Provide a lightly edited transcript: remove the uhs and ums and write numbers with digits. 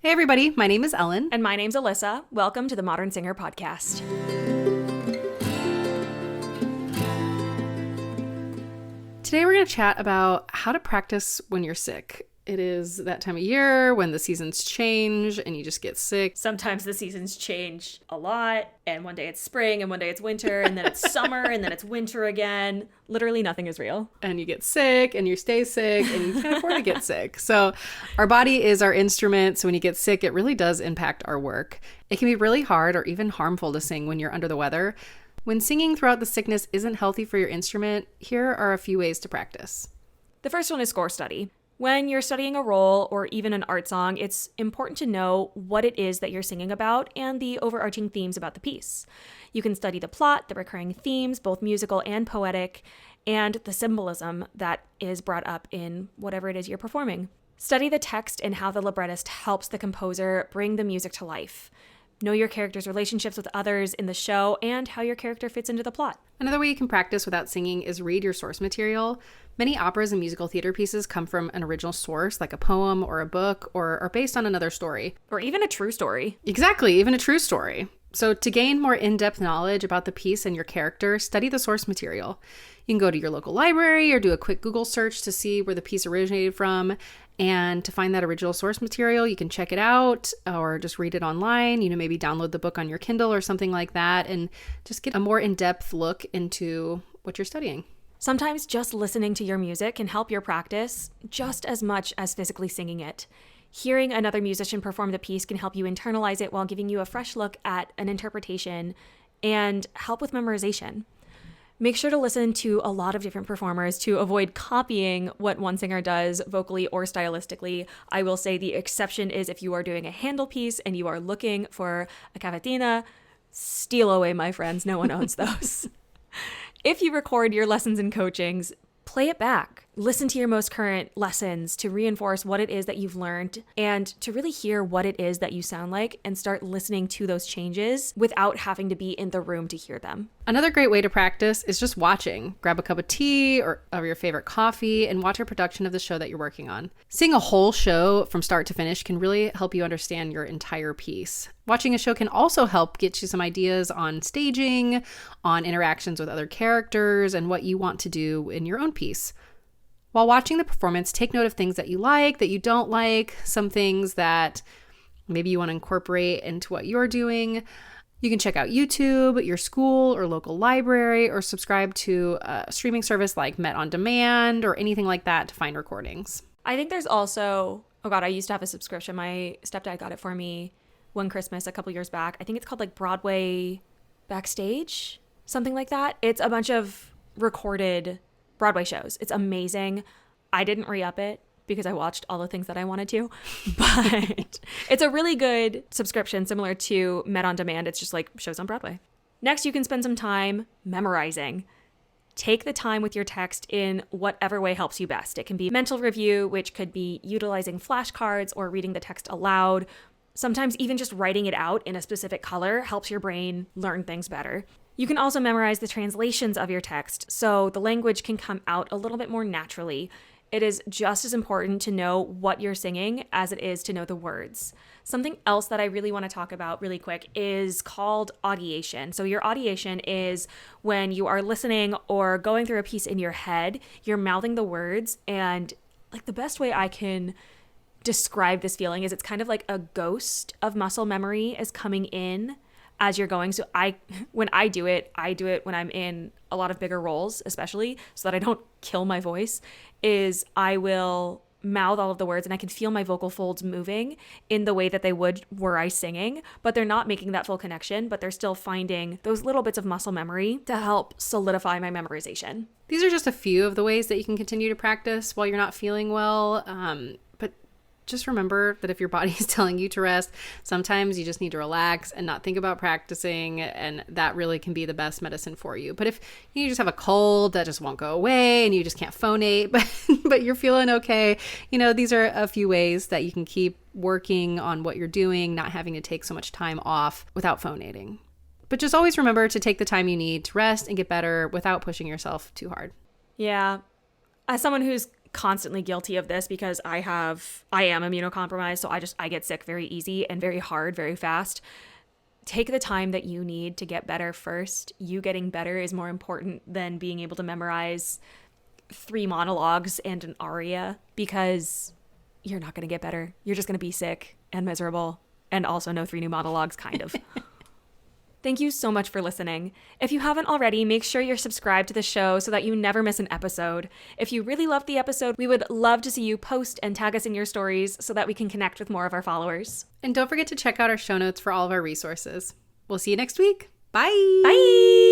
Hey everybody, my name is Ellen. And my name's Alyssa. Welcome to the Modern Singer Podcast. Today we're going to chat about how to practice when you're sick. It is that time of year when the seasons change and you just get sick. Sometimes the seasons change a lot, and one day it's spring, and one day it's winter, and then it's summer, and then it's winter again. Literally nothing is real. And you get sick, and you stay sick, and you can't afford to get sick. So our body is our instrument, so when you get sick, it really does impact our work. It can be really hard or even harmful to sing when you're under the weather. When singing throughout the sickness isn't healthy for your instrument, here are a few ways to practice. The first one is score study. When you're studying a role or even an art song, it's important to know what it is that you're singing about and the overarching themes about the piece. You can study the plot, the recurring themes, both musical and poetic, and the symbolism that is brought up in whatever it is you're performing. Study the text and how the librettist helps the composer bring the music to life. Know your character's relationships with others in the show and how your character fits into the plot. Another way you can practice without singing is read your source material. Many operas and musical theater pieces come from an original source, like a poem or a book, or are based on another story. Or even a true story. Exactly, even a true story. So to gain more in-depth knowledge about the piece and your character, study the source material. You can go to your local library or do a quick Google search to see where the piece originated from. And to find that original source material, you can check it out or just read it online, maybe download the book on your Kindle or something like that, and just get a more in-depth look into what you're studying. Sometimes just listening to your music can help your practice just as much as physically singing it. Hearing another musician perform the piece can help you internalize it while giving you a fresh look at an interpretation and help with memorization. Make sure to listen to a lot of different performers to avoid copying what one singer does vocally or stylistically. I will say the exception is if you are doing a Handel piece and you are looking for a cavatina, steal away, my friends. No one owns those. If you record your lessons and coachings, play it back. Listen to your most current lessons to reinforce what it is that you've learned and to really hear what it is that you sound like and start listening to those changes without having to be in the room to hear them. Another great way to practice is just watching. Grab a cup of tea or your favorite coffee and watch a production of the show that you're working on. Seeing a whole show from start to finish can really help you understand your entire piece. Watching a show can also help get you some ideas on staging, on interactions with other characters, and what you want to do in your own piece. While watching the performance, take note of things that you like, that you don't like, some things that maybe you want to incorporate into what you're doing. You can check out YouTube, your school or local library, or subscribe to a streaming service like Met On Demand or anything like that to find recordings. I think there's also, I used to have a subscription. My stepdad got it for me one Christmas a couple years back. I think it's called like Broadway Backstage, something like that. It's a bunch of recorded Broadway shows. It's amazing. I didn't re-up it because I watched all the things that I wanted to, but it's a really good subscription similar to Met On Demand. It's just like shows on Broadway. Next, you can spend some time memorizing. Take the time with your text in whatever way helps you best. It can be mental review, which could be utilizing flashcards or reading the text aloud. Sometimes even just writing it out in a specific color helps your brain learn things better. You can also memorize the translations of your text so the language can come out a little bit more naturally. It is just as important to know what you're singing as it is to know the words. Something else that I really want to talk about really quick is called audiation. So your audiation is when you are listening or going through a piece in your head, you're mouthing the words, and like the best way I can describe this feeling is it's kind of like a ghost of muscle memory is coming in as you're going. So when I do it when I'm in a lot of bigger roles, especially so that I don't kill my voice, is I will mouth all of the words and I can feel my vocal folds moving in the way that they would were I singing, but they're not making that full connection, but they're still finding those little bits of muscle memory to help solidify my memorization. These are just a few of the ways that you can continue to practice while you're not feeling well. But just remember that if your body is telling you to rest, sometimes you just need to relax and not think about practicing, and that really can be the best medicine for you. But if you just have a cold that just won't go away and you just can't phonate, but you're feeling okay, these are a few ways that you can keep working on what you're doing, not having to take so much time off without phonating. But just always remember to take the time you need to rest and get better without pushing yourself too hard. Yeah. As someone who's constantly guilty of this because I am immunocompromised, so I get sick very easy and very hard, very fast. Take the time that you need to get better first. You getting better is more important than being able to memorize 3 monologues and an aria, because you're not going to get better. You're just going to be sick and miserable and also know 3 new monologues, kind of. Thank you so much for listening. If you haven't already, make sure you're subscribed to the show so that you never miss an episode. If you really loved the episode, we would love to see you post and tag us in your stories so that we can connect with more of our followers. And don't forget to check out our show notes for all of our resources. We'll see you next week. Bye. Bye.